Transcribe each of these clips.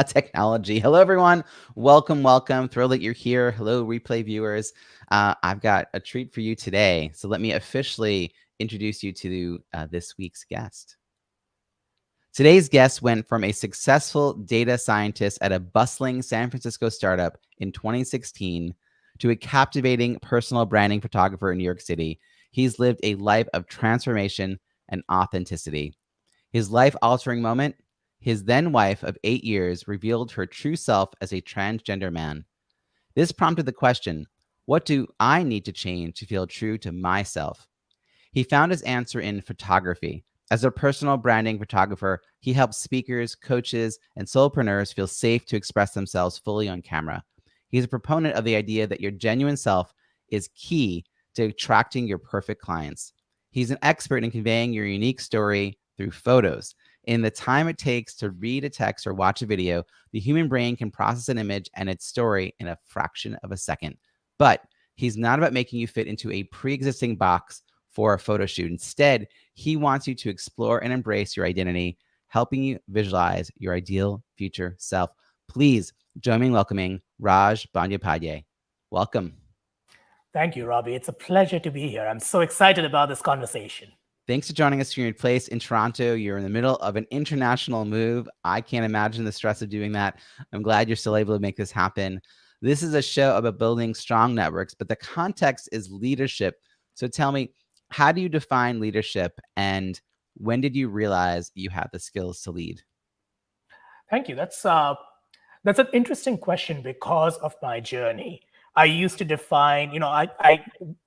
Technology. Hello, everyone. Welcome, welcome. Thrilled that you're here. Hello, replay viewers. I've got a treat for you today. So let me officially introduce you to this week's guest. Today's guest went from a successful data scientist at a bustling San Francisco startup in 2016 to a captivating personal branding photographer in New York City. He's lived a life of transformation and authenticity. His life-altering moment, his then wife of 8 years revealed her true self as a transgender man. This prompted the question, what do I need to change to feel true to myself? He found his answer in photography. As a personal branding photographer, he helps speakers, coaches, and solopreneurs feel safe to express themselves fully on camera. He's a proponent of the idea that your genuine self is key to attracting your perfect clients. He's an expert in conveying your unique story through photos. In the time it takes to read a text or watch a video, the human brain can process an image and its story in a fraction of a second. But he's not about making you fit into a pre-existing box for a photo shoot. Instead, he wants you to explore and embrace your identity, helping you visualize your ideal future self. Please join me in welcoming Raj Bandyopadhyay. Welcome. Thank you, Robbie. It's a pleasure to be here. I'm so excited about this conversation. Thanks for joining us from your place in Toronto. You're in the middle of an international move. I can't imagine the stress of doing that. I'm glad you're still able to make this happen. This is a show about building strong networks, but the context is leadership. So tell me, how do you define leadership, and when did you realize you had the skills to lead? Thank you. That's an interesting question because of my journey. I used to define,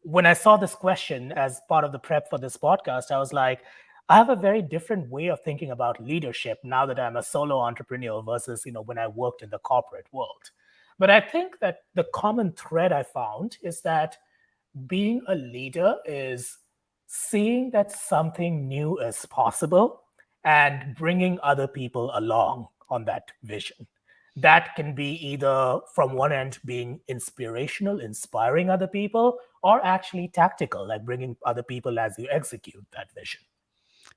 when I saw this question as part of the prep for this podcast, I was like, I have a very different way of thinking about leadership now that I'm a solo entrepreneur versus, when I worked in the corporate world. But I think that the common thread I found is that being a leader is seeing that something new is possible and bringing other people along on that vision. That can be either from one end being inspirational, inspiring other people, or actually tactical, like bringing other people as you execute that vision.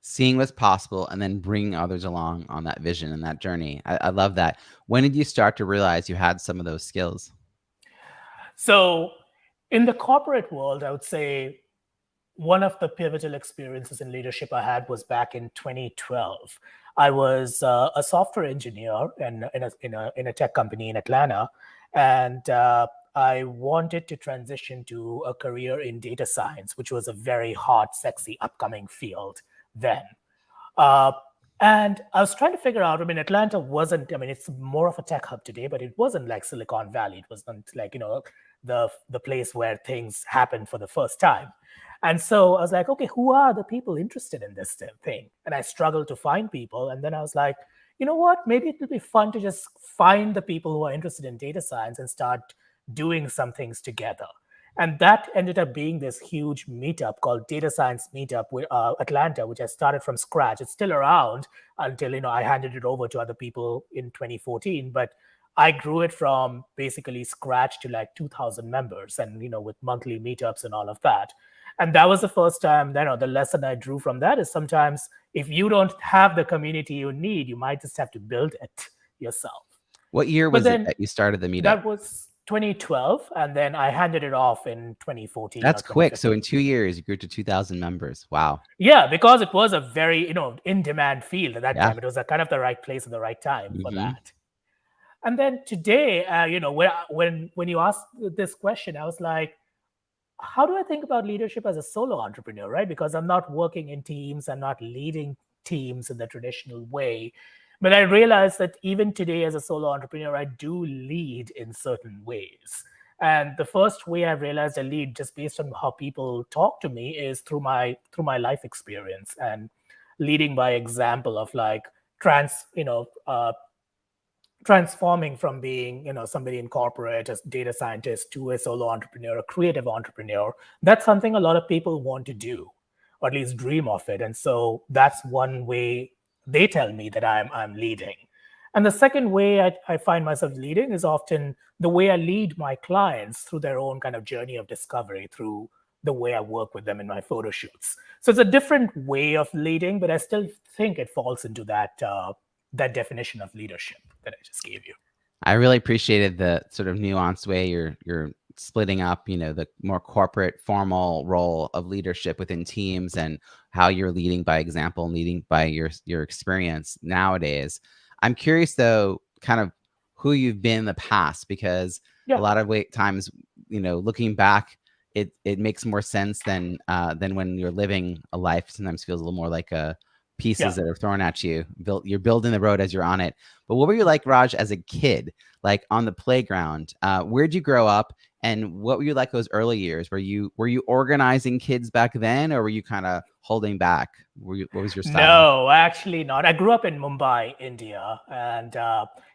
Seeing what's possible and then bringing others along on that vision and that journey. I love that. When did you start to realize you had some of those skills? So in the corporate world, I would say one of the pivotal experiences in leadership I had was back in 2012. I was a software engineer in a tech company in Atlanta, and I wanted to transition to a career in data science, which was a very hot, sexy, upcoming field then. And I was trying to figure out, Atlanta wasn't, it's more of a tech hub today, but it wasn't like Silicon Valley. It wasn't like, the place where things happen for the first time. And so I was like, okay, who are the people interested in this thing? And I struggled to find people. And then I was like, you know what? Maybe it would be fun to just find the people who are interested in data science and start doing some things together. And that ended up being this huge meetup called Data Science Meetup with Atlanta, which I started from scratch. It's still around until I handed it over to other people in 2014. But I grew it from basically scratch to like 2,000 members, and with monthly meetups and all of that. And that was the first time. The lesson I drew from that is sometimes if you don't have the community you need, you might just have to build it yourself. What year was it that you started the meetup? That was 2012, and then I handed it off in 2014. That's quick. So in 2 years, you grew to 2,000 members. Wow. Yeah, because it was a very, in-demand field at that time. It was kind of the right place at the right time for that. And then today, when you asked this question, I was like, how do I think about leadership as a solo entrepreneur, right? Because I'm not working in teams, I'm not leading teams in the traditional way. But I realized that even today as a solo entrepreneur, I do lead in certain ways. And the first way I realized I lead just based on how people talk to me is through my life experience and leading by example of like transforming from being, somebody in corporate as data scientist to a solo entrepreneur, a creative entrepreneur. That's something a lot of people want to do, or at least dream of it. And so that's one way they tell me that I'm leading. And the second way I find myself leading is often the way I lead my clients through their own kind of journey of discovery, through the way I work with them in my photo shoots. So it's a different way of leading, but I still think it falls into that definition of leadership. that I just gave you. I really appreciated the sort of nuanced way you're splitting up, the more corporate, formal role of leadership within teams and how you're leading by example and leading by your experience nowadays. I'm curious though, kind of who you've been in the past, because a Yeah, lot of times, looking back, it makes more sense than when you're living a life. Sometimes feels a little more like yeah. pieces that are thrown at you. You're building the road as you're on it. But what were you like, Raj, as a kid, like on the playground? Where'd you grow up, and what were you like those early years? Were you organizing kids back then, or were you kind of holding back? What was your style? No, actually not. I grew up in Mumbai, India, and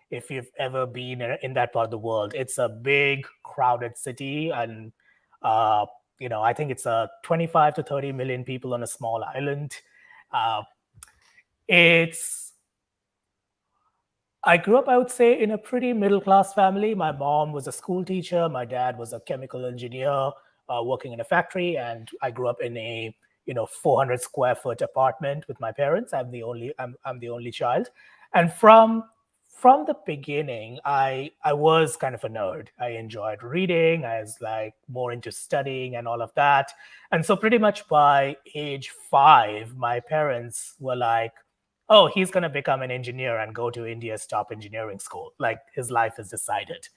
if you've ever been in that part of the world, it's a big, crowded city, and uh, I think it's 25 to 30 million people on a small island. Uh, it's I grew up, I would say, in a pretty middle class family. My mom was a school teacher. My dad was a chemical engineer working in a factory, and I grew up in a 400 square foot apartment with my parents. I'm the only child, and from the beginning, I was kind of a nerd. I enjoyed reading. I was like more into studying and all of that, and so pretty much by age 5, my parents were like, oh, he's going to become an engineer and go to India's top engineering school. Like his life is decided.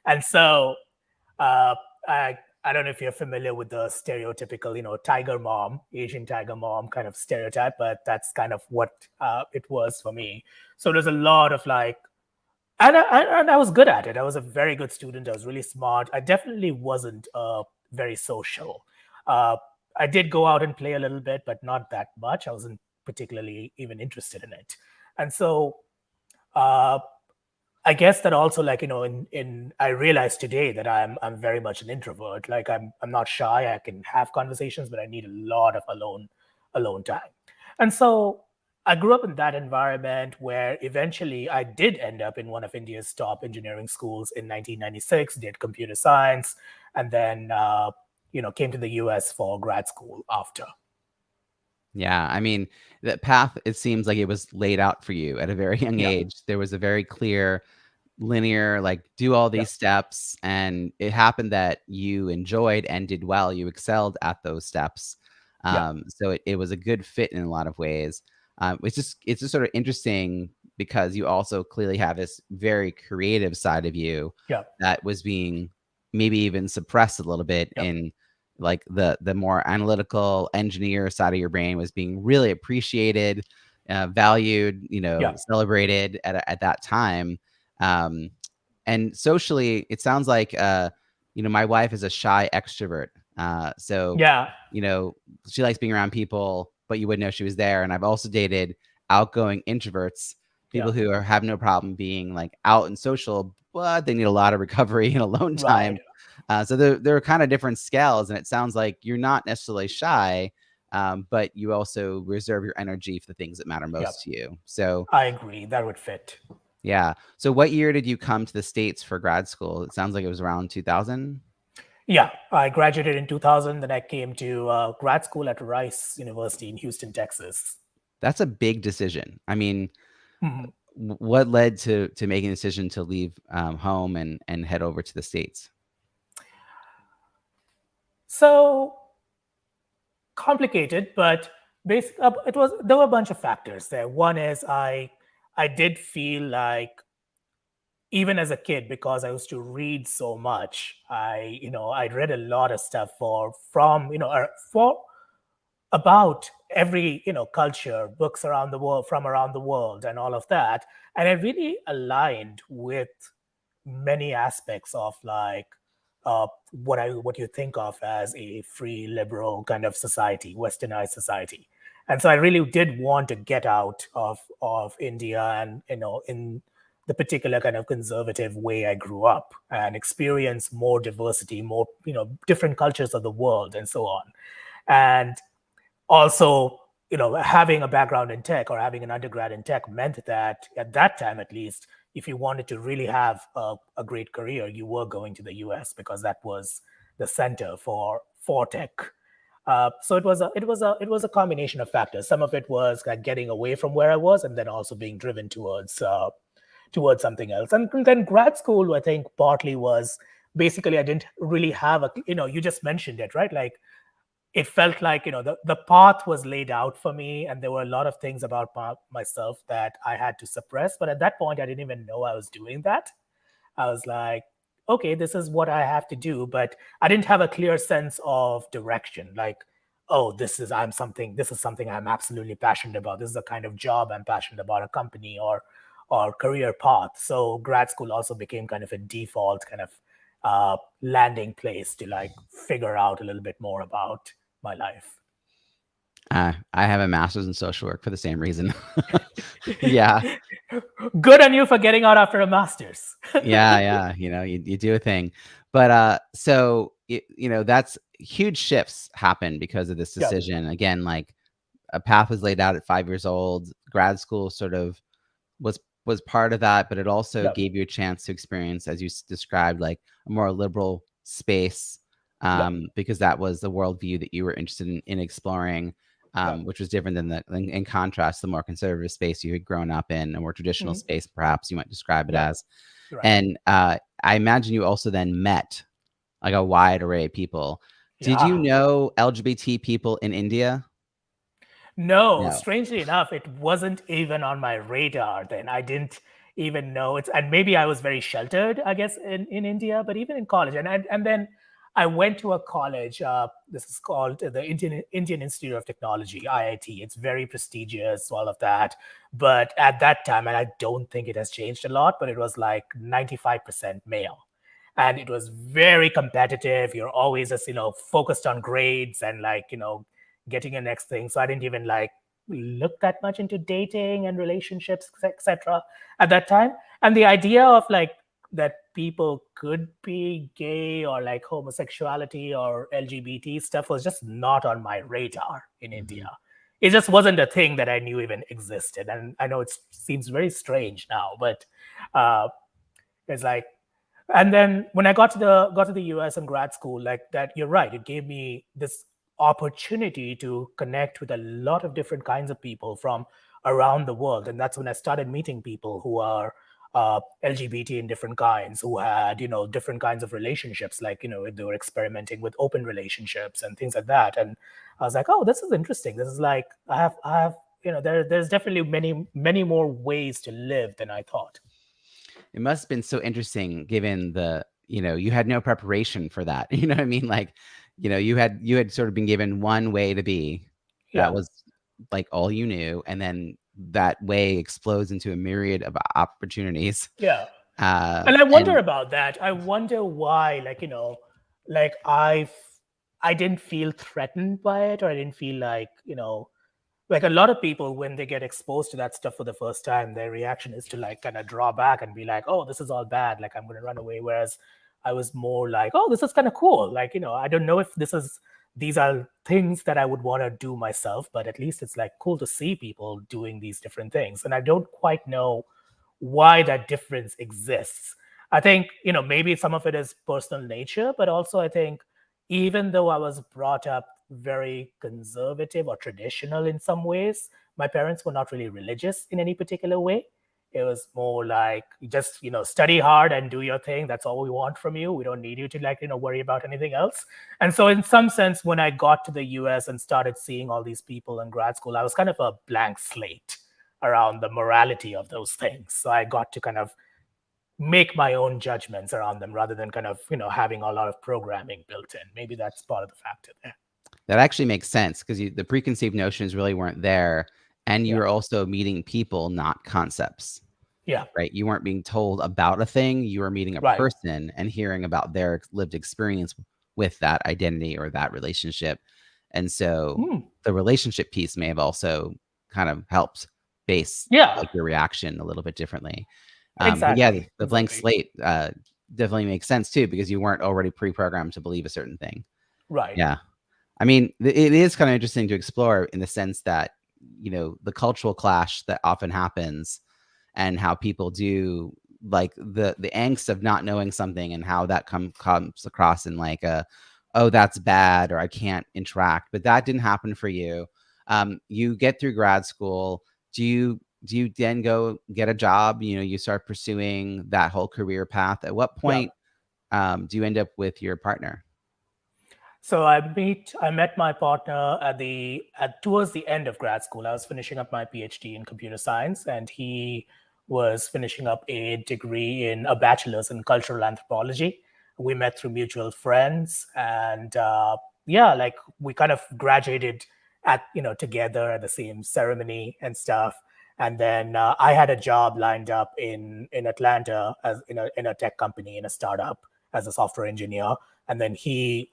And so uh, I don't know if you're familiar with the stereotypical, tiger mom, Asian tiger mom kind of stereotype, but that's kind of what it was for me. So there's a lot of like, and I was good at it. I was a very good student. I was really smart. I definitely wasn't very social. Uh, I did go out and play a little bit, but not that much. I wasn't particularly even interested in it. And so uh, I guess that also, like, in I realize today that I'm very much an introvert. Like I'm not shy. I can have conversations, but I need a lot of alone time. And so I grew up in that environment where eventually I did end up in one of India's top engineering schools in 1996, did computer science, and then came to the US for grad school after. Yeah, I mean, that path, it seems like it was laid out for you at a very young Yeah, age. There was a very clear, linear, like, do all yeah, these steps, and it happened that you enjoyed and did well. You excelled at those steps. yeah, So it was a good fit in a lot of ways. It's just sort of interesting because you also clearly have this very creative side of you yeah, that was being maybe even suppressed a little bit yeah, in like the more analytical engineer side of your brain was being really appreciated, valued, yeah, celebrated at that time. Um, and socially, it sounds like my wife is a shy extrovert. So yeah, you know, she likes being around people, but you wouldn't know she was there. And I've also dated outgoing introverts, yeah. people who have no problem being like out and social, but they need a lot of recovery and alone Right. time. So there are kind of different scales, and it sounds like you're not necessarily shy, but you also reserve your energy for the things that matter Yeah, most to you. So I agree. That would fit. yeah. So what year did you come to the States for grad school? It sounds like it was around 2000. Yeah, I graduated in 2000. Then I came to grad school at Rice University in Houston, Texas. That's a big decision. I mean, Mhm. what led to making the decision to leave home and head over to the States? So complicated, but there were a bunch of factors there. One is I did feel like even as a kid, because I used to read so much, I read a lot of stuff for about every culture, books around the world, from around the world, and all of that, and I really aligned with many aspects of like what you think of as a free liberal kind of society, westernized society. And so I really did want to get out of India and in the particular kind of conservative way I grew up and experience more diversity, more different cultures of the world and so on. And also, having a background in tech or having an undergrad in tech meant that at that time, at least, if you wanted to really have a great career, you were going to the US because that was the center for tech. So it was a combination of factors. Some of it was like getting away from where I was, and then also being driven towards something else. And then grad school, I think, partly was basically I didn't really have a, you just mentioned it, right? Like it felt like, the path was laid out for me, and there were a lot of things about myself that I had to suppress. But at that point, I didn't even know I was doing that. I was like, okay, this is what I have to do. But I didn't have a clear sense of direction. Like, oh, this is something I'm absolutely passionate about. This is the kind of job I'm passionate about, a company or career path. So grad school also became kind of a default kind of landing place to like figure out a little bit more about my life. I have a master's in social work for the same reason. Yeah. Good on you for getting out after a master's. Yeah. You do a thing. But so that's huge shifts happen because of this Yeah. decision. Again, like a path was laid out at 5 years old. Grad school sort of was part of that, but it also Yeah. gave you a chance to experience, as you described, like a more liberal space, Yeah. because that was the worldview that you were interested in exploring, Yeah. which was different than in contrast, the more conservative space you had grown up in, a more traditional space, perhaps you might describe it Yeah. as. Right. And I imagine you also then met like a wide array of people. Did you Yeah. know LGBT people in India? No, No. strangely enough, it wasn't even on my radar then. I didn't even know it's, and maybe I was very sheltered, I guess, in India, but even in college. And then I went to a college. This is called the Indian Institute of Technology, IIT. It's very prestigious, all of that. But at that time, and I don't think it has changed a lot, but it was like 95% male. And it was very competitive. You're always just, focused on grades and like, getting your next thing. So I didn't even like look that much into dating and relationships, etc. at that time. And the idea of like that people could be gay or like homosexuality or LGBT stuff was just not on my radar in India. It just wasn't a thing that I knew even existed. And I know it seems very strange now, but it's like, and then when I got to the US and grad school, like that, you're right, it gave me this opportunity to connect with a lot of different kinds of people from around the world. And that's when I started meeting people who are LGBT in different kinds, who had different kinds of relationships, like they were experimenting with open relationships and things like that. And I was like, oh, this is interesting. This is like I have there's definitely many more ways to live than I thought. It must have been so interesting given you had no preparation for that. You know what I mean? Like, you had sort of been given one way to be. That Yeah. was like all you knew. And then that way explodes into a myriad of opportunities. Yeah. And I wonder And about that. I wonder why, like, like I didn't feel threatened by it, or I didn't feel like, like a lot of people when they get exposed to that stuff for the first time, their reaction is to like kind of draw back and be like, oh, this is all bad, like I'm going to run away. Whereas I was more like, oh, this is kind of cool. Like, I don't know if these are things that I would want to do myself, but at least it's like cool to see people doing these different things. And I don't quite know why that difference exists. I think, maybe some of it is personal nature, but also I think even though I was brought up very conservative or traditional in some ways, my parents were not really religious in any particular way. It was more like just, study hard and do your thing. That's all we want from you. We don't need you to like, worry about anything else. And so in some sense, when I got to the US and started seeing all these people in grad school, I was kind of a blank slate around the morality of those things. So I got to kind of make my own judgments around them rather than kind of, having a lot of programming built in. Maybe that's part of the factor there. that actually makes sense because the preconceived notions really weren't there. And you Yeah. were also meeting people, not concepts. Yeah. Right? You weren't being told about a thing. You were meeting a Right. person and hearing about their lived experience with that identity or that relationship. And so Mm. the relationship piece may have also kind of helped base Yeah. like your reaction a little bit differently. But yeah, Exactly. the blank Exactly. slate definitely makes sense too because you weren't already pre-programmed to believe a certain thing. Right. Yeah. I mean, it is kind of interesting to explore in the sense that, the cultural clash that often happens and how people do like the angst of not knowing something and how that comes across in like oh, that's bad or I can't interact. But that didn't happen for you. You get through grad school. Do you do you then go get a job? You start pursuing that whole career path. At what Yeah. point do you end up with your partner? So I met my partner towards the end of grad school. I was finishing up my PhD in computer science, and he was finishing up a degree in a bachelor's in cultural anthropology. We met through mutual friends, and yeah, like we kind of graduated together at the same ceremony and stuff. And then I had a job lined up in Atlanta as in a tech company, in a startup, as a software engineer. And then he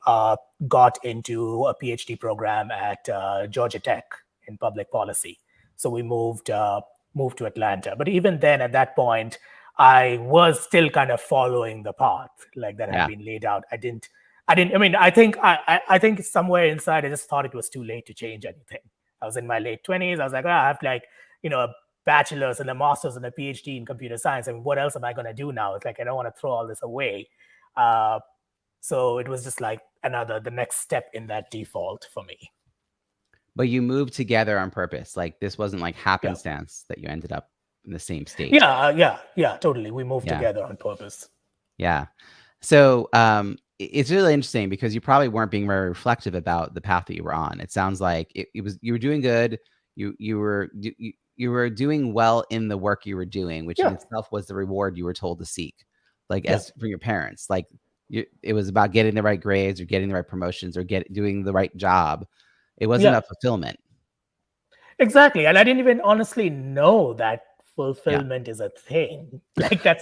got into a PhD program at Georgia Tech in public policy. So we moved to Atlanta. But even then, at that point, I was still kind of following the path like that had Yeah. been laid out. I mean, I think somewhere inside, I just thought it was too late to change anything. I was in my late 20s. I was like, I have like, a bachelor's and a master's and a PhD in computer science. I mean, what else am I going to do now? It's like, I don't want to throw all this away. So it was just like the next step in that default for me. But you moved together on purpose. Like this wasn't like Yeah. happenstance that you ended up in the same state. Yeah, totally. We moved Yeah. together on purpose. Yeah. So it's really interesting because you probably weren't being very reflective about the path that you were on. It sounds like it was you were doing good. You were doing well in the work you were doing, which in Yeah. itself was the reward you were told to seek. Like Yeah. as from your parents, like it was about getting the right grades or getting the right promotions or doing the right job. It wasn't Yeah. a fulfillment. Exactly. And I didn't even honestly know that Yeah. fulfillment is a thing. Like I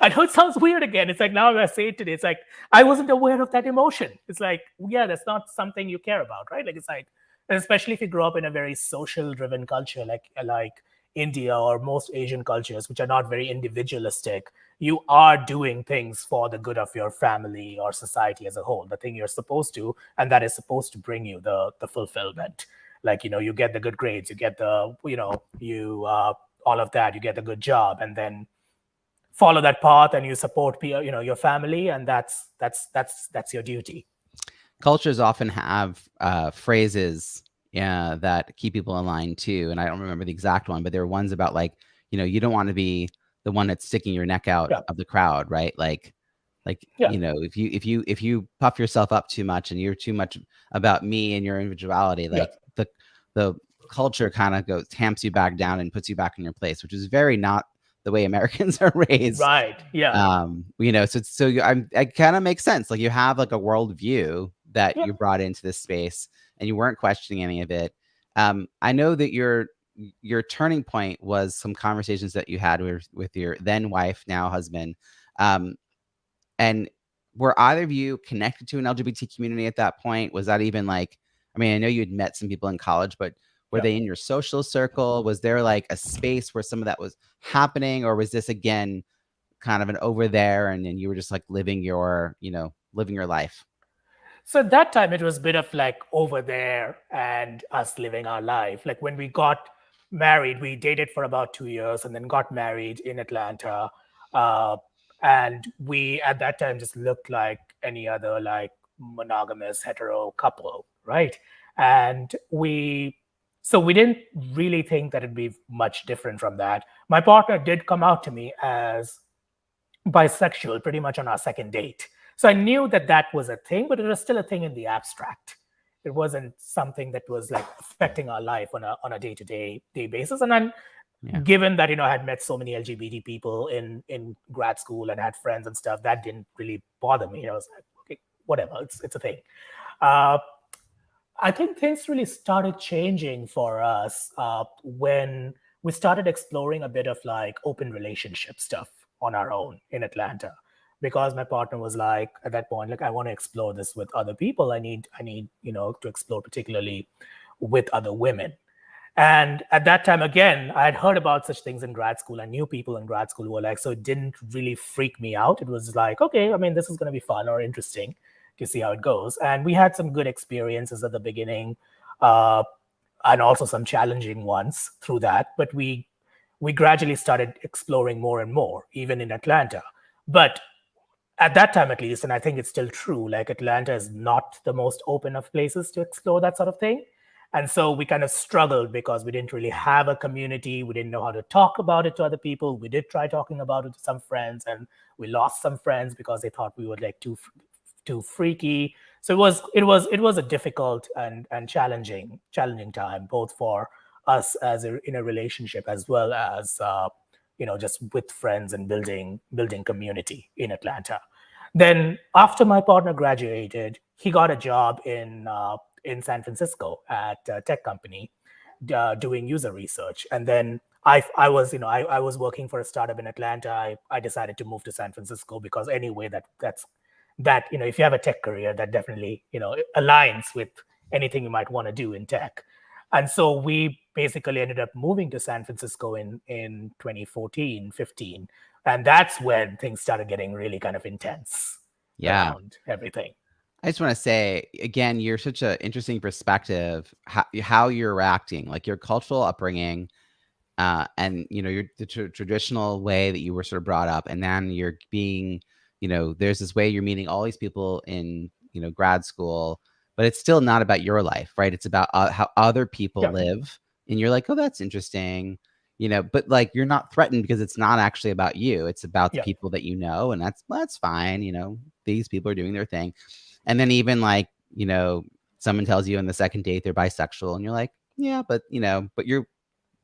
know it sounds weird again. It's like now I say it today, it's like I wasn't aware of that emotion. It's like, yeah, that's not something you care about, right? Like it's like, especially if you grow up in a very social driven culture like India or most Asian cultures, which are not very individualistic, you are doing things for the good of your family or society as a whole, the thing you're supposed to, and that is supposed to bring you the fulfillment. Like, you get the good grades, you get the, all of that, you get the good job, and then follow that path and you support your family, and that's your duty. Cultures often have phrases that keep people in line too. And I don't remember the exact one, but there are ones about like, you don't want to be the one that's sticking your neck out Yeah. of the crowd, right? Like, Yeah. if you puff yourself up too much and you're too much about me and your individuality, Yeah. like the culture kind of tamps you back down and puts you back in your place, which is very not the way Americans are raised. Right. Yeah. So it kind of makes sense. Like you have like a worldview that Yeah. you brought into this space and you weren't questioning any of it. I know that your turning point was some conversations that you had with your then wife, now husband. And were either of you connected to an LGBT community at that point? Was that even like, I mean, I know you had met some people in college, but were Yeah. they in your social circle? Was there like a space where some of that was happening? Or was this again kind of an over there and then you were just like living your life? So at that time, it was a bit of like over there and us living our life. Like when we got married, we dated for about 2 years and then got married in Atlanta. Uh, and we, at that time, just looked like any other like monogamous hetero couple, right? And so we didn't really think that it'd be much different from that. My partner did come out to me as bisexual pretty much on our second date. So I knew that that was a thing, but it was still a thing in the abstract. It wasn't something that was like affecting our life on a day-to-day basis. And then given that, I had met so many LGBT people in grad school and had friends and stuff, that didn't really bother me. I was like, okay, whatever, it's a thing. I think things really started changing for us when we started exploring a bit of like open relationship stuff on our own in Atlanta, because my partner was like at that point, like, I want to explore this with other people. I need to explore particularly with other women. And at that time, again, I had heard about such things in grad school. I knew people in grad school who were like, so it didn't really freak me out. It was like, okay, I mean, this is going to be fun or interesting to see how it goes. And we had some good experiences at the beginning, and also some challenging ones through that. But we gradually started exploring more and more, even in Atlanta. But at that time, at least, and I think it's still true, like Atlanta is not the most open of places to explore that sort of thing. And so we kind of struggled because we didn't really have a community. We didn't know how to talk about it to other people. We did try talking about it to some friends, and we lost some friends because they thought we were like too freaky. So it was a difficult and challenging time, both for us in a relationship, as well as just with friends and building community in Atlanta. Then after my partner graduated, he got a job in San Francisco at a tech company, doing user research. And then I was I was working for a startup in Atlanta. I decided to move to San Francisco because anyway that if you have a tech career, that definitely aligns with anything you might want to do in tech. And so we basically ended up moving to San Francisco in 2014, 15. And that's when things started getting really kind of intense Yeah. around everything. I just want to say again, you're such an interesting perspective, how you're acting, like your cultural upbringing, and your traditional way that you were sort of brought up, and then you're being, there's this way you're meeting all these people in grad school, but it's still not about your life, right? It's about how other people Yeah. live, and you're like, oh, that's interesting, but like you're not threatened because it's not actually about you. It's about the Yeah. people that and that's fine. These people are doing their thing, and then even like someone tells you on the second date they're bisexual, and you're like, yeah, but but you're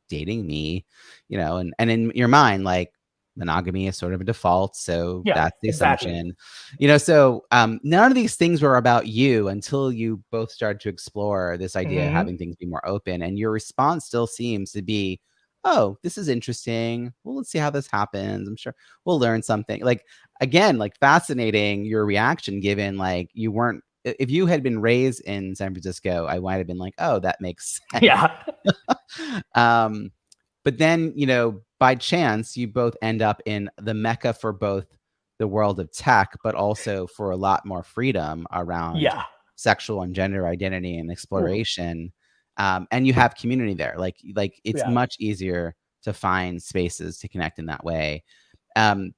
dating me, and in your mind, like monogamy is sort of a default. So Yeah, that's the exactly. assumption, so none of these things were about you until you both started to explore this idea of Hmm. having things be more open. And your response still seems to be, oh, this is interesting. Well, let's see how this happens. I'm sure we'll learn something. Like, again, like fascinating your reaction, given like you weren't, if you had been raised in San Francisco, I might have been like, oh, that makes sense. Yeah. um, but then, by chance, you both end up in the mecca for both the world of tech, but also for a lot more freedom around Yeah. sexual and gender identity and Ooh. exploration. And you have community there. Like it's Yeah. much easier to find spaces to connect in that way. Um,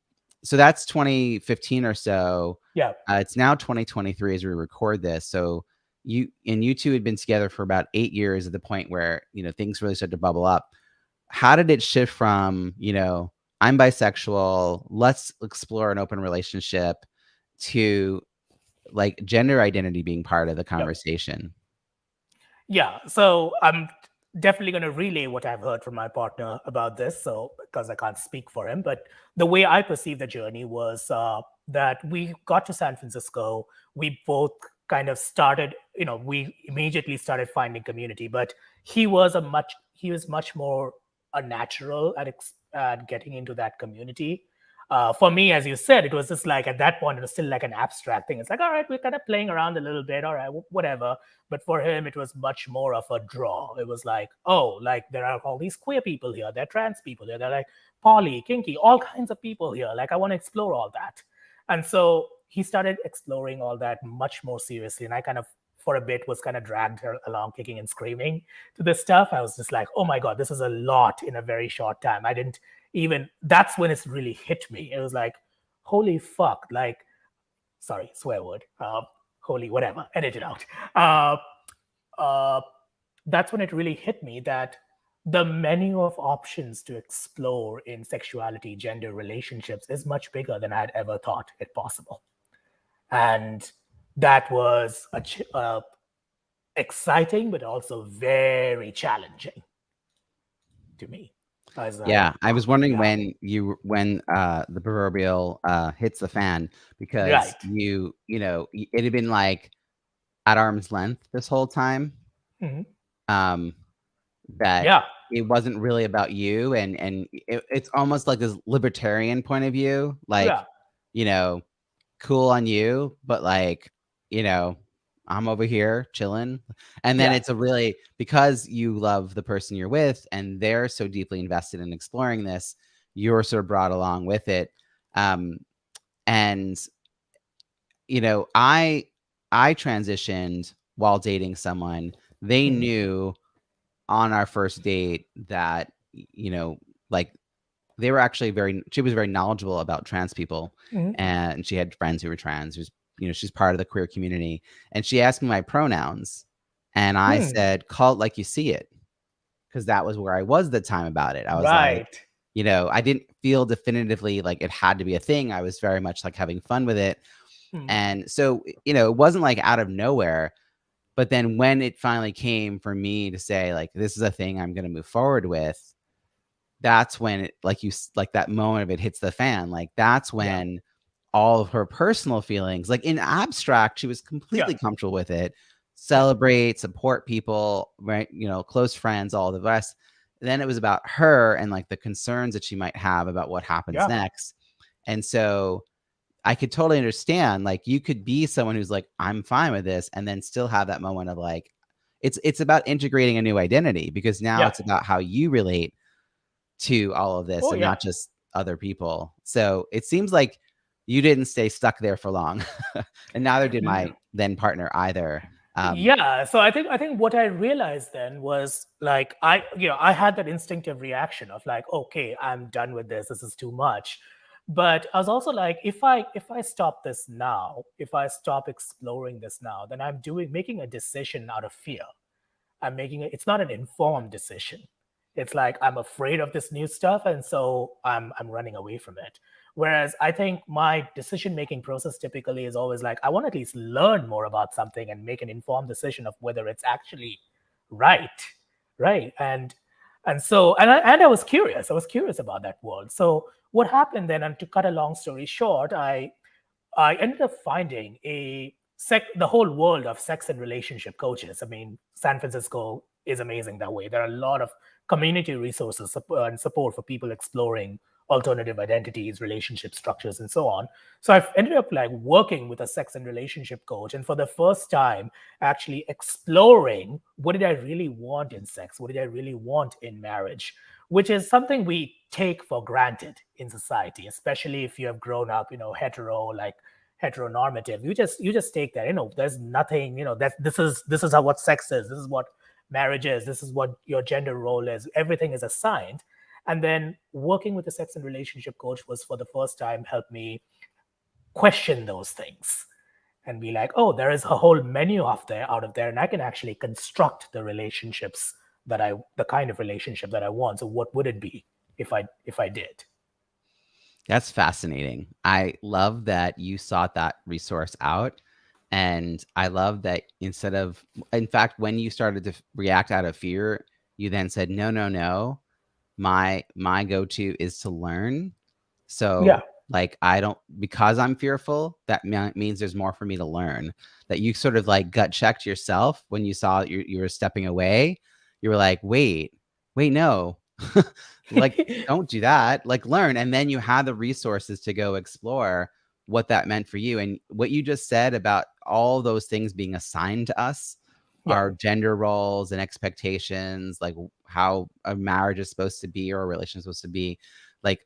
so that's 2015 or so. Yeah. It's now 2023 as we record this. So you two had been together for about 8 years at the point where, things really started to bubble up. How did it shift from, I'm bisexual, let's explore an open relationship, to like gender identity being part of the Yeah. conversation? Yeah. So I'm definitely going to relay what I've heard from my partner about this. So, because I can't speak for him, but the way I perceived the journey was that we got to San Francisco. We both kind of started, we immediately started finding community, but he was much more a natural at getting into that community. For me, as you said, it was just like at that point, it was still like an abstract thing. It's like, all right, we're kind of playing around a little bit. All right, whatever. But for him, it was much more of a draw. It was like, oh, like there are all these queer people here. There are trans people here. They're like poly, kinky, all kinds of people here. Like, I want to explore all that. And so he started exploring all that much more seriously. And I kind of, for a bit, was kind of dragged along kicking and screaming to this stuff. I was just like, oh my God, this is a lot in a very short time. I didn't even, that's when it's really hit me. It was like, holy fuck, like, sorry, swear word, holy whatever, edit it out. Uh, that's when it really hit me that the menu of options to explore in sexuality, gender, relationships is much bigger than I had ever thought it possible. And that was exciting, but also very challenging to me. I was like, Yeah, I was wondering yeah, when the proverbial hits the fan, because right. it had been like at arm's length this whole time. Mhm. Um, that Yeah, it wasn't really about you, and it's almost like this libertarian point of view, like, yeah, you know, cool on you, but like, you know, I'm over here chilling. And then yeah, it's a really, because you love the person you're with and they're so deeply invested in exploring this, you're sort of brought along with it. Um, and I transitioned while dating someone. They mhm, knew on our first date that, like, they were actually she was very knowledgeable about trans people, mhm, and she had friends who were trans, she's part of the queer community. And she asked me my pronouns, And I Hmm. said, call it like you see it, because that was where I was at the time about it. I was like, Right. I didn't feel definitively like it had to be a thing. I was very much like having fun with it. Hmm. And so, it wasn't like out of nowhere. But then when it finally came for me to say, like, this is a thing I'm going to move forward with, that's when it, like that moment of it hits the fan. Like, that's Yeah. when all of her personal feelings, like in abstract, she was Yeah. completely comfortable with it. Yeah. Celebrate, support people, right? Close friends, all the rest. Then it was about her and like the concerns that she might have about what happens Yeah. next. And so I could totally understand, like, you could be someone who's like, I'm fine with this, and then still have that moment of like, it's about integrating a new identity, because now Yeah. it's about how you relate to all of this Oh, and yeah. not just other people. So it seems like you didn't stay stuck there for long. And neither did my then partner either. Yeah, so I think what I realized then was like I had that instinctive reaction of like, okay, I'm done with this. This is too much. But I was also like, if I stop this now, if I stop exploring this now, then I'm doing making a decision out of fear. I'm making it. It's not an informed decision. It's like I'm afraid of this new stuff, and so I'm running away from it. Whereas I think my decision making process typically is always like I want to at least learn more about something and make an informed decision of whether it's actually right, right, and I was curious. I was curious about that world. So what happened then? And to cut a long story short, I ended up finding the whole world of sex and relationship coaches. I mean, San Francisco is amazing that way. There are a lot of community resources and support for people exploring alternative identities, relationship structures, and so on. So I've ended up like working with a sex and relationship coach, and for the first time, actually exploring what did I really want in sex, what did I really want in marriage, which is something we take for granted in society, especially if you have grown up, like heteronormative. You just take that, there's nothing, that this is how what sex is, this is what marriage is, this is what your gender role is, everything is assigned. And then working with a sex and relationship coach was for the first time helped me question those things and be like, oh, there is a whole menu out of there, and I can actually construct the kind of relationship that I want. So what would it be if I did? That's fascinating. I love that you sought that resource out. And I love that in fact, when you started to react out of fear, you then said, no, no, no. My go-to is to learn. Yeah. So like, I don't, because I'm fearful, that means there's more for me to learn. That you sort of like gut checked yourself when you saw you were stepping away. You were like, wait, no, like, don't do that. Like, learn. And then you had the resources to go explore what that meant for you. And what you just said about all those things being assigned to us, Yeah. our gender roles and expectations, like how a marriage is supposed to be or a relationship is supposed to be, like,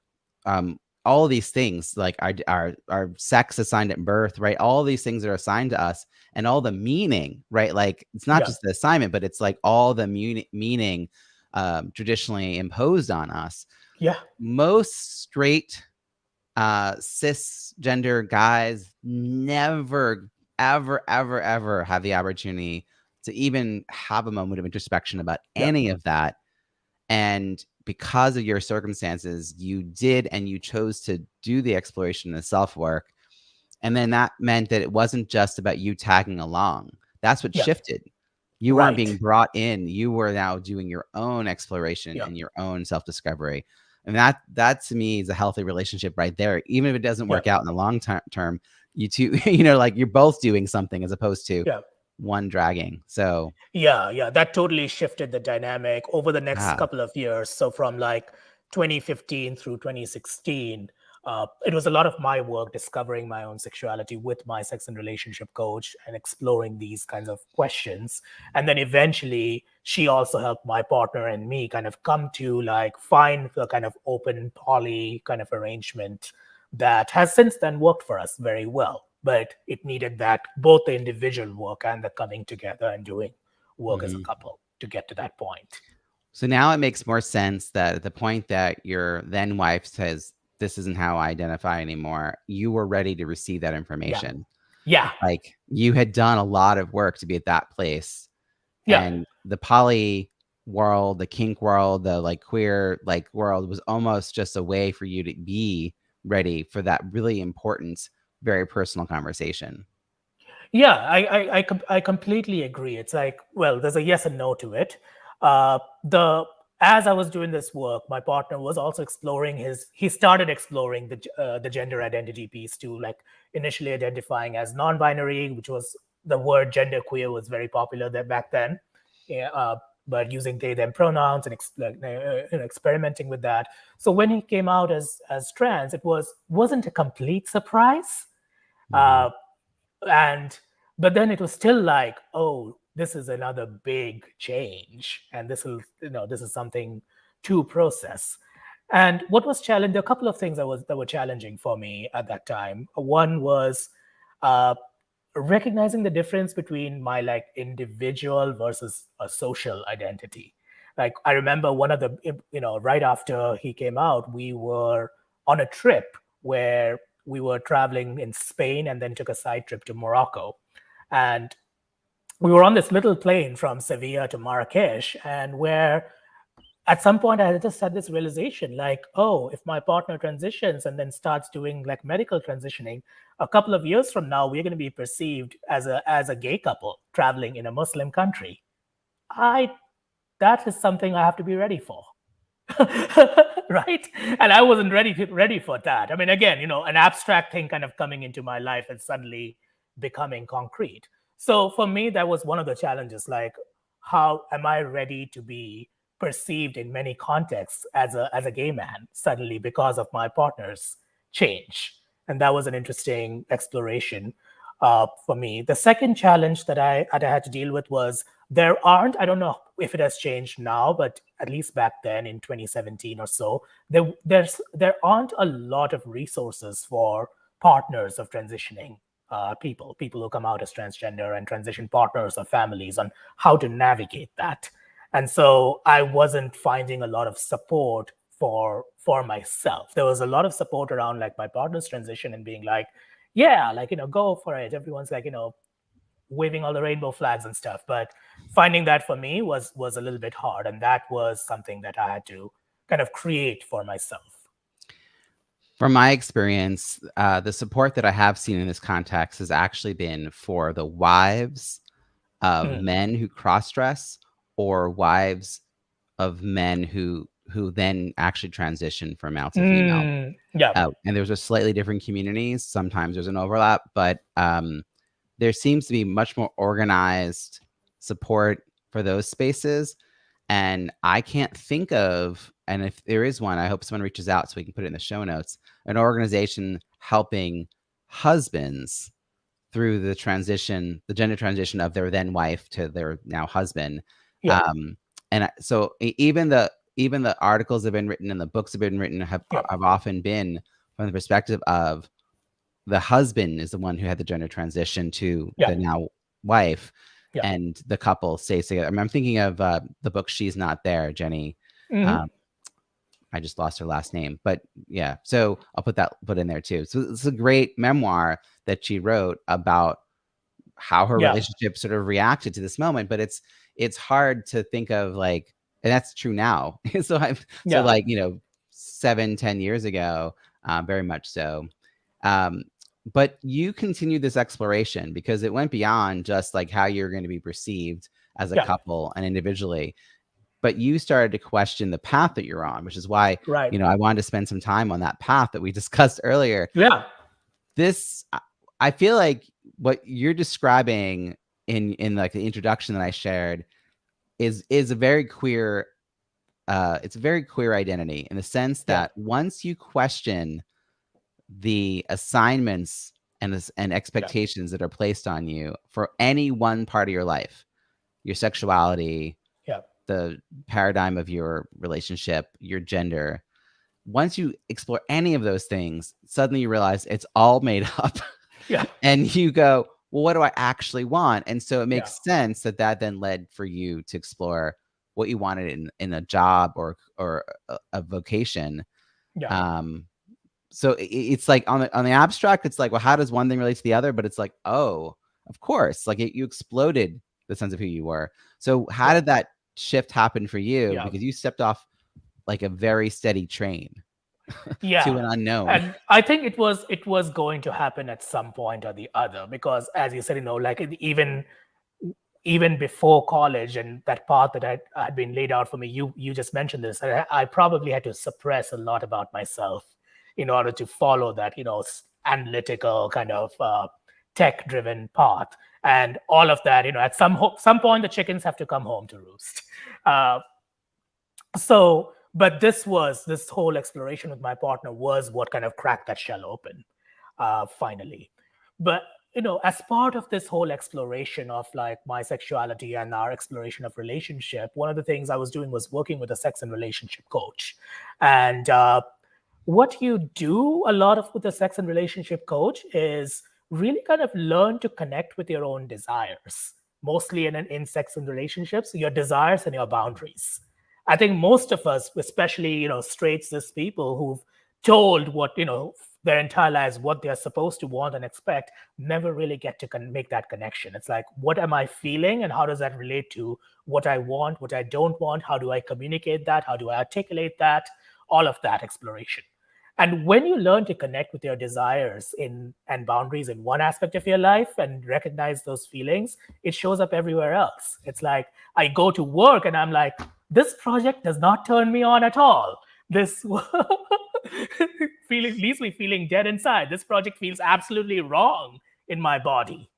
all of these things, like our sex assigned at birth, right? All these things that are assigned to us, and all the meaning, right? Like, it's not Yeah. just the assignment, but it's like all the meaning traditionally imposed on us. Yeah. Most straight cisgender guys never, ever have the opportunity to even have a moment of introspection about Yeah. any of that. And because of your circumstances, you did, and you chose to do the exploration and self work. And then that meant that it wasn't just about you tagging along. That's what Yeah. shifted. You weren't Right. being brought in. You were now doing your own exploration Yeah. and your own self-discovery. And that to me is a healthy relationship right there. Even if it doesn't Yeah. work out in the long term, you two, like, you're both doing something as opposed to Yeah. one dragging. So, Yeah, that totally shifted the dynamic over the next ah, couple of years. So from like 2015 through 2016, it was a lot of my work discovering my own sexuality with my sex and relationship coach and exploring these kinds of questions. And then eventually, she also helped my partner and me kind of come to like find the kind of open poly kind of arrangement that has since then worked for us very well. But it needed that both the individual work and the coming together and doing work as a mhm. couple to get to that point. So now it makes more sense that at the point that your then wife says, "This isn't how I identify anymore," you were ready to receive that Yeah. information. Yeah. Like, you had done a lot of work to be at that place. Yeah. and the poly world, the kink world, the like queer like world was almost just a way for you to be ready for that really important, very personal conversation. Yeah, I completely agree. It's like, well, there's a yes and no to it. The As I was doing this work, my partner was also exploring he started exploring the gender identity piece too, like initially identifying as non-binary, which was the word genderqueer was very popular there back then. Yeah, but using they them pronouns and experimenting with that. So when he came out as trans, it wasn't a complete surprise. Mhm. Uh, and but then it was still like, oh, this is another big change, and this is something to process. And what was challenging, a couple of things that were challenging for me at that time. One was uh, recognizing the difference between my like individual versus a social identity. Like I remember one of the, right after he came out, we were on a trip where we were traveling in Spain and then took a side trip to Morocco. And we were on this little plane from Sevilla to Marrakesh, and where at some point I just had this realization like, oh, if my partner transitions and then starts doing like medical transitioning, a couple of years from now we're going to be perceived as a gay couple traveling in a Muslim country. I That is something I have to be ready for. Right? And I wasn't ready for that. I mean, again, an abstract thing kind of coming into my life and suddenly becoming concrete. So for me, that was one of the challenges. Like, how am I ready to be perceived in many contexts as a gay man suddenly because of my partner's change? And that was an interesting exploration for me. The second challenge that I had to deal with was I don't know if it has changed now, but at least back then in 2017 or so, there aren't a lot of resources for partners of transitioning people who come out as transgender and transition partners or families on how to navigate that. And so I wasn't finding a lot of support for myself. There was a lot of support around like my partner's transition and being like, yeah, like, go for it. Everyone's like, waving all the rainbow flags and stuff. But finding that for me was a little bit hard, and that was something that I had to kind of create for myself. From my experience, the support that I have seen in this context has actually been for the wives of Mm. men who cross-dress, or wives of men who then actually transition from male to female. Yeah, And there's a slightly different communities. Sometimes there's an overlap, but there seems to be much more organized support for those spaces. And I can't think of, and if there is one, I hope someone reaches out so we can put it in the show notes, an organization helping husbands through the transition, the gender transition of their then wife to their now husband. yeah, Um, so even the articles that have been written and the books that have been written yeah, have often been from the perspective of the husband is the one who had the gender transition to yeah, the now wife, yeah. and the couple stays together. I mean, I'm thinking of the book She's Not There, Jenny. Hmm. Um, I just lost her last name, but yeah. So I'll put in there too. So it's a great memoir that she wrote about how her Yeah, relationship sort of reacted to this moment. But it's hard to think of like, and that's true now. So yeah, like 7-10 years ago, very much so. Um, but you continued this exploration because it went beyond just like how you're going to be perceived as a yeah. couple and individually, but you started to question the path that you're on, which is why, Right. I wanted to spend some time on that path that we discussed earlier. Yeah, This, I feel like what you're describing in like the introduction that I shared is a very queer, it's a very queer identity in the sense yeah, that once you question the assignments and yeah, expectations that are placed on you for any one part of your life, your sexuality, yeah, the paradigm of your relationship, your gender. Once you explore any of those things, suddenly you realize it's all made up. yeah, And you go, well, what do I actually want? And so it yeah, makes sense that then led for you to explore what you wanted in a job or a vocation. yeah, Um, so it's like on the abstract, it's like, well, how does one thing relate to the other? But it's like, oh, of course, like you exploded the sense of who you were. So how Yeah. did that shift happen for you? Yeah. Because you stepped off like a very steady train to Yeah. an unknown. And I think it was going to happen at some point or the other, because as you said, like even before college and that path that had been laid out for me, you just mentioned this. I probably had to suppress a lot about myself in order to follow that, analytical kind of tech driven path. And all of that, at some point the chickens have to come home to roost. uh, but this whole exploration with my partner was what kind of cracked that shell open, finally. But as part of this whole exploration of like my sexuality and our exploration of relationship, one of the things I was doing was working with a sex and relationship coach. And what you do a lot of with a sex and relationship coach is really kind of learn to connect with your own desires, mostly in sex and relationships, your desires and your boundaries. I think most of us, especially straight cis people who've told what their entire lives what they're supposed to want and expect, never really get to make that connection. It's like, what am I feeling, and how does that relate to what I want, what I don't want? How do I communicate that? How do I articulate that? All of that exploration. And when you learn to connect with your desires and boundaries in one aspect of your life and recognize those feelings, it shows up everywhere else. It's like I go to work and I'm like, this project does not turn me on at all. This feeling leaves me feeling dead inside. This project feels absolutely wrong in my body.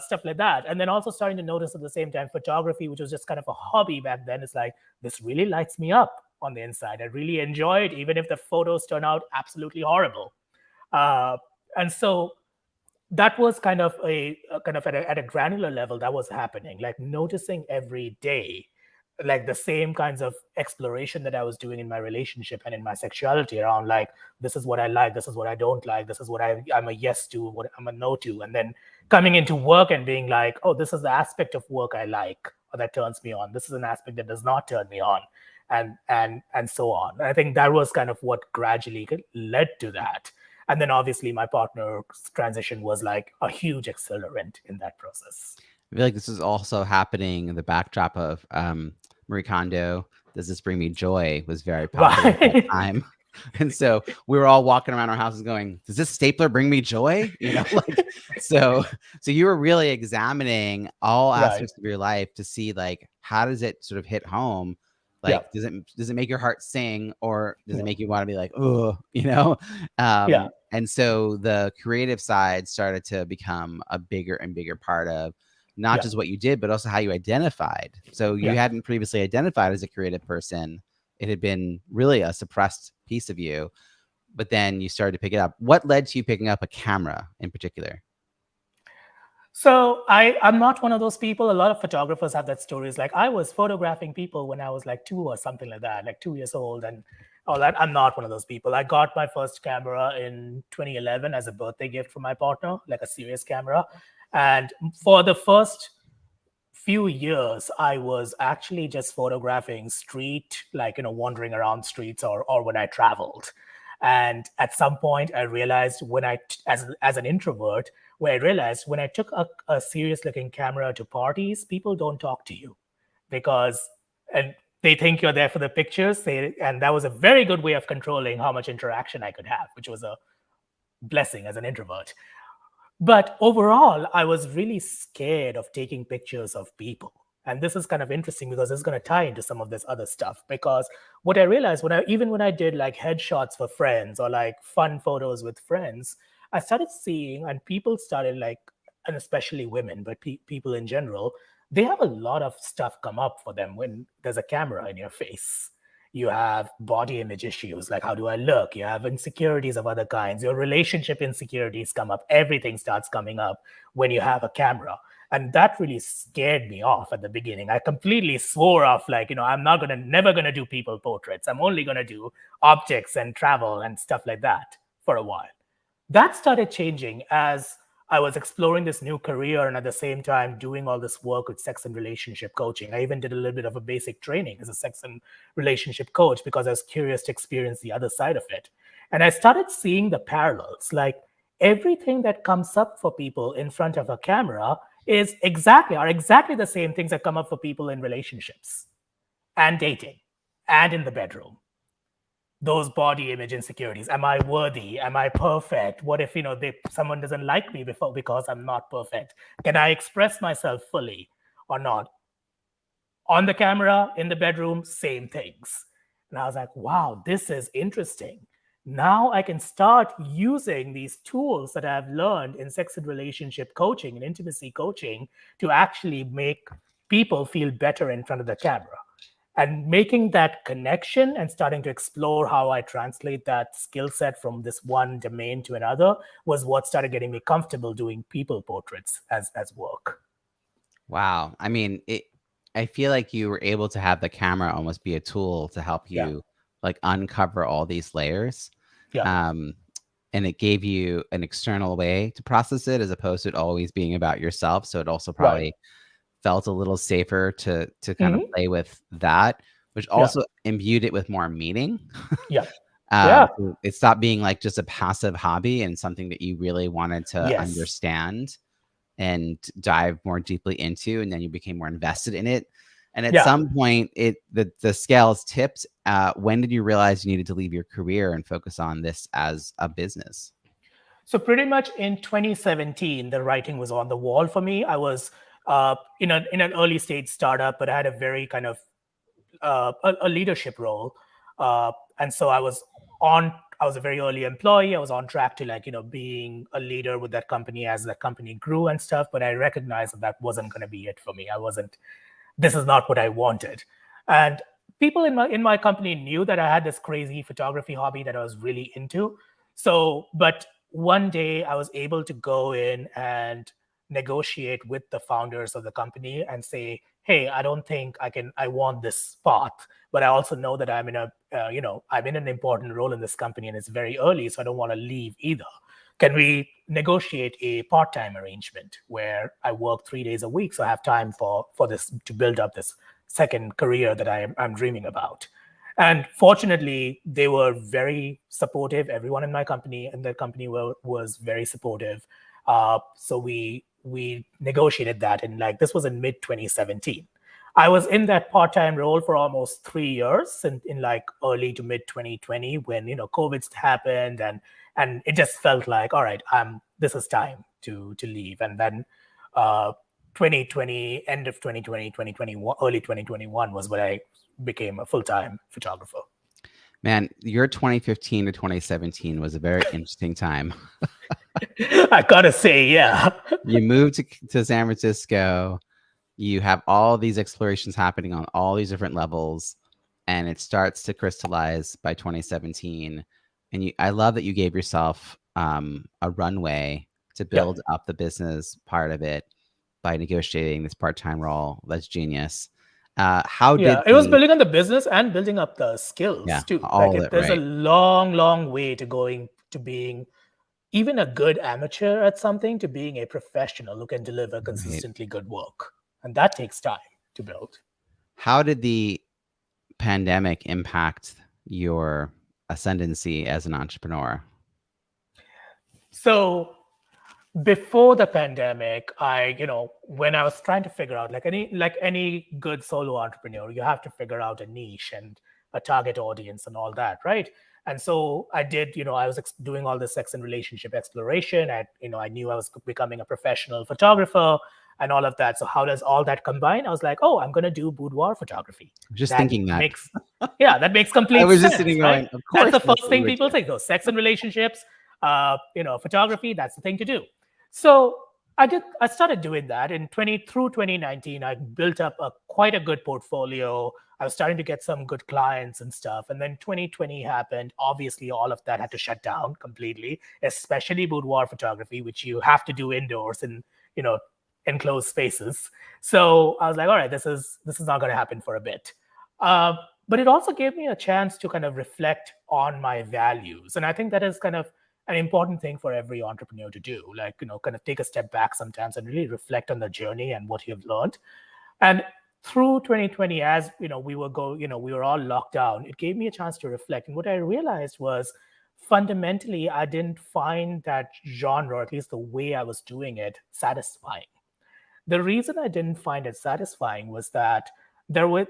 Stuff like that. And then also starting to notice at the same time photography, which was just kind of a hobby back then. It's like, this really lights me up on the inside. I really enjoy it, even if the photos turn out absolutely horrible. Uh, and so that was kind of at a granular level that was happening, like noticing every day, like the same kinds of exploration that I was doing in my relationship and in my sexuality around, like, this is what I like, this is what I don't like, this is what I'm a yes to, what I'm a no to. And then coming into work and being like, oh, this is the aspect of work I like or that turns me on. This is an aspect that does not turn me on, and so on. And I think that was kind of what gradually led to that. And then obviously my partner's transition was like a huge accelerant in that process. I feel like this is also happening in the backdrop of Marie Kondo, Does This Bring Me Joy was very popular at that Right. time. And so we were all walking around our houses going, does this stapler bring me joy? Like, so you were really examining all Right. aspects of your life to see like, how does it sort of hit home? Like, Yeah. does it make your heart sing, or does it Yeah. make you want to be like, oh, Yeah. And so the creative side started to become a bigger and bigger part of not Yeah. just what you did, but also how you identified. So you Yeah. hadn't previously identified as a creative person. It had been really a suppressed piece of you, but then you started to pick it up. What led to you picking up a camera in particular? So I'm not one of those people. A lot of photographers have that stories. Like, I was photographing people when I was like 2 or something like that, like 2 years old, and all that. I'm not one of those people. I got my first camera in 2011 as a birthday gift from my partner, like a serious camera. And for the first few years, I was actually just photographing street, like, wandering around streets, or when I traveled. And at some point, I realized as an introvert, where I realized when I took a serious looking camera to parties, people don't talk to you because, and they think you're there for the pictures. And that was a very good way of controlling how much interaction I could have, which was a blessing as an introvert. But overall, I was really scared of taking pictures of people. And this is kind of interesting because it's going to tie into some of this other stuff. Because what I realized when I did like headshots for friends or like fun photos with friends, I started seeing, and people started like, and especially women, but people in general, they have a lot of stuff come up for them when there's a camera in your face. You have body image issues, like, how do I look? You have insecurities of other kinds. Your relationship insecurities come up. Everything starts coming up when you have a camera. And that really scared me off at the beginning. I completely swore off, like, I'm never gonna do people portraits. I'm only gonna do objects and travel and stuff like that for a while. That started changing as I was exploring this new career and at the same time doing all this work with sex and relationship coaching. I even did a little bit of a basic training as a sex and relationship coach because I was curious to experience the other side of it. And I started seeing the parallels, like everything that comes up for people in front of a camera are exactly the same things that come up for people in relationships and dating and in the bedroom. Those body image insecurities. Am I worthy? Am I perfect? What if someone doesn't like me because I'm not perfect? Can I express myself fully or not? On the camera, in the bedroom, same things. And I was like, wow, this is interesting. Now I can start using these tools that I've learned in sex and relationship coaching and intimacy coaching to actually make people feel better in front of the camera. And making that connection and starting to explore how I translate that skill set from this one domain to another was what started getting me comfortable doing people portraits as work. Wow. I mean, I feel like you were able to have the camera almost be a tool to help Yeah. you like uncover all these layers. Yeah. Um, and it gave you an external way to process it as opposed to it always being about yourself. So it also Right. probably felt a little safer to kind of Hmm. play with that, which Yeah. also imbued it with more meaning. Yeah. Yeah. So it stopped being like just a passive hobby and something that you really wanted to Yes. understand and dive more deeply into, and then you became more invested in it. And at Yeah. some point, the scales tipped. When did you realize you needed to leave your career and focus on this as a business? So pretty much in 2017, the writing was on the wall for me. I was in an early stage startup, but I had a very kind of a leadership role, and so on. I was a very early employee. I was on track to being a leader with that company as that company grew and stuff. But I recognized that wasn't going to be it for me. I wasn't. This is not what I wanted, and people in my company knew that I had this crazy photography hobby that I was really into. So, but one day I was able to go in and negotiate with the founders of the company and say, hey, I don't think I want this path, but I also know that I'm in I'm in an important role in this company and it's very early, so I don't want to leave either. Can we negotiate a part-time arrangement where I work 3 days a week, so I have time for this to build up this second career that I'm dreaming about? And fortunately, they were very supportive. Everyone in my company and their company was very supportive. So we negotiated that, and this was in mid 2017. I was in that part-time role for almost 3 years, in early to mid 2020 when COVID happened, and it just felt like, all right, this is time to leave. And then 2020, end of 2020, 2021, early 2021 was when I became a full-time photographer. Man, your 2015 to 2017 was a very interesting time. I gotta say, yeah. You moved to San Francisco. You have all these explorations happening on all these different levels, and it starts to crystallize by 2017. And I love that you gave yourself a runway to Yeah. build up the business part of it by negotiating this part-time role. That's genius. How Yeah, did it was building on the business and building up the skills yeah, too. all of it There's a right? long, long way to going to being even a good amateur at something to being a professional who can deliver Right. consistently good work. And that takes time to build. How did the pandemic impact your ascendancy as an entrepreneur? So before the pandemic, when I was trying to figure out like any good solo entrepreneur, you have to figure out a niche and a target audience and all that, right? And so I did, I was doing all this sex and relationship exploration. I knew I was becoming a professional photographer and all of that. So how does all that combine? I was like, oh, I'm going to do boudoir photography. Just That thinking that. makes, yeah, that makes I complete was just sitting sense, right? going, of That's course the that's first what you thing would people do. think. Those sex and relationships, photography, that's the thing to do. So I started doing that through 2019. I built up quite a good portfolio. I was starting to get some good clients and stuff. And then 2020 happened. Obviously, all of that had to shut down completely, especially boudoir photography, which you have to do indoors in, enclosed spaces. So I was like, all right, this is not going to happen for a bit. Uh, but it also gave me a chance to kind of reflect on my values. And I think that is kind of an important thing for every entrepreneur to do, kind of take a step back sometimes and really reflect on the journey and what you've learned. And through 2020, as we were all locked down, it gave me a chance to reflect. And what I realized was fundamentally, I didn't find that genre, or at least the way I was doing it, satisfying. The reason I didn't find it satisfying was that there were,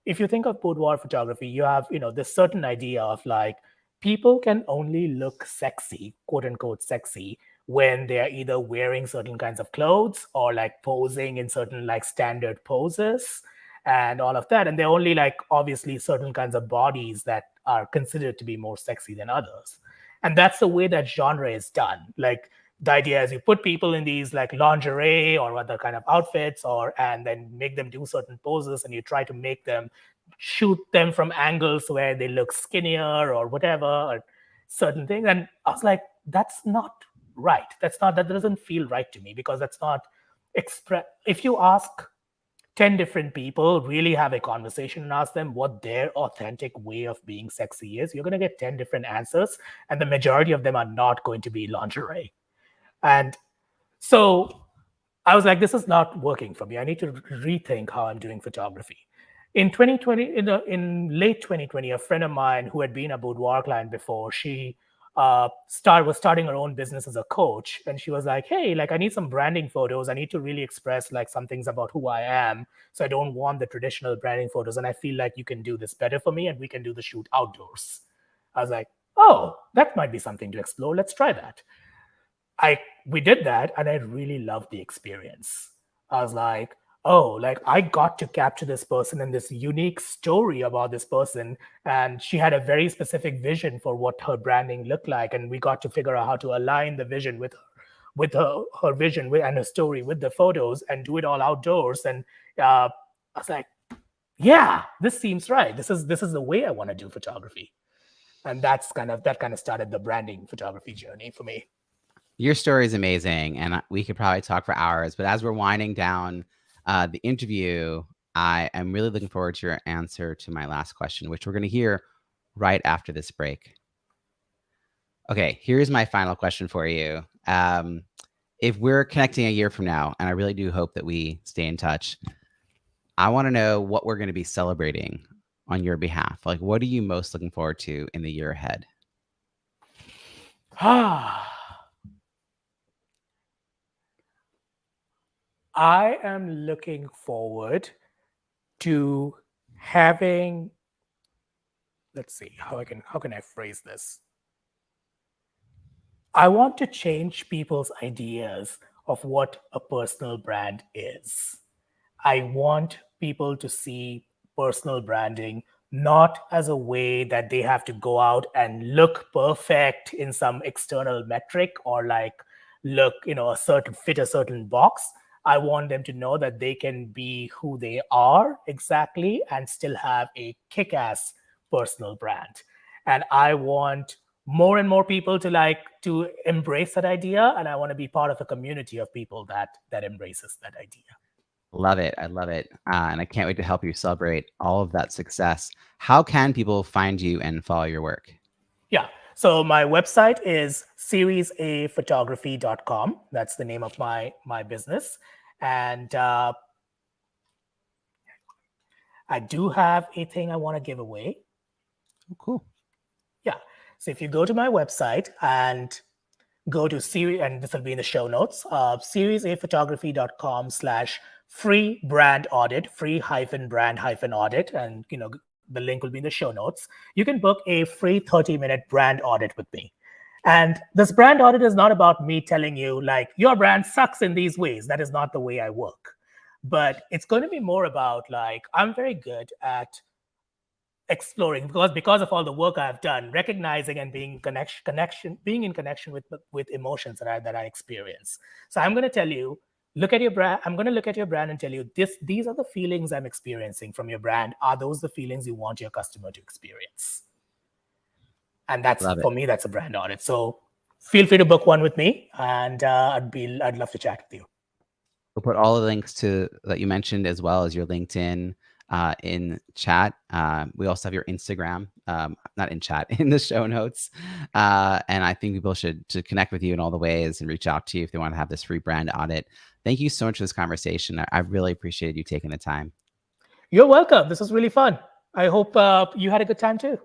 if you think of boudoir photography, you have, this certain idea of like people can only look sexy, quote unquote sexy, when they're either wearing certain kinds of clothes or like posing in certain like standard poses and all of that. And they're only like obviously certain kinds of bodies that are considered to be more sexy than others. And that's the way that genre is done. Like the idea is you put people in these like lingerie or other kind of outfits and then make them do certain poses, and you try to make them shoot them from angles where they look skinnier or whatever, or certain things. And I was like, that's not right. That doesn't feel right to me, because that's not if you ask 10 different people, really have a conversation and ask them what their authentic way of being sexy is, you're going to get 10 different answers, and the majority of them are not going to be lingerie. And so I was like, this is not working for me. I need to rethink how I'm doing photography. In 2020, in late 2020, a friend of mine who had been a boudoir client before, she was starting her own business as a coach. And she was like, hey, like I need some branding photos. I need to really express like some things about who I am. So I don't want the traditional branding photos. And I feel like you can do this better for me, and we can do the shoot outdoors. I was like, oh, that might be something to explore. Let's try that. We did that, and I really loved the experience. I was like, oh, like I got to capture this person and this unique story about this person. And she had a very specific vision for what her branding looked like. And we got to figure out how to align the vision with her vision and her story with the photos, and do it all outdoors. And I was like, yeah, this seems right. This is the way I want to do photography. And that kind of started the branding photography journey for me. Your story is amazing, and we could probably talk for hours. But as we're winding down the interview, I am really looking forward to your answer to my last question, which we're going to hear right after this break. Okay, here's my final question for you. If we're connecting a year from now, and I really do hope that we stay in touch, I want to know what we're going to be celebrating on your behalf. Like, what are you most looking forward to in the year ahead? I am looking forward to having, let's see, how can I phrase this? I want to change people's ideas of what a personal brand is. I want people to see personal branding not as a way that they have to go out and look perfect in some external metric, or like look, fit a certain box. I want them to know that they can be who they are exactly and still have a kick-ass personal brand. And I want more and more people to embrace that idea, and I want to be part of a community of people that embraces that idea. Love it. I love it. And I can't wait to help you celebrate all of that success. How can people find you and follow your work? Yeah. So my website is seriesaphotography.com. That's the name of my business. And I do have a thing I want to give away. Oh, cool. Yeah. So if you go to my website and go to series, and this will be in the show notes, seriesaphotography.com/free brand audit, free-brand-audit. And, the link will be in the show notes. You can book a free 30-minute brand audit with me. And this brand audit is not about me telling you like your brand sucks in these ways. That is not the way I work. But it's going to be more about like, I'm very good at exploring, because of all the work I've done, recognizing and being in connection with emotions that I experience. So I'm going to tell you, look at your brand. I'm going to look at your brand and tell you these are the feelings I'm experiencing from your brand. Are those the feelings you want your customer to experience? And for me, that's a brand audit. So feel free to book one with me, and I'd love to chat with you. We'll put all the links that you mentioned, as well as your LinkedIn, in chat. We also have your Instagram, not in chat, in the show notes. And I think people should connect with you in all the ways and reach out to you if they want to have this free brand audit. Thank you so much for this conversation. I really appreciated you taking the time. You're welcome. This was really fun. I hope you had a good time too.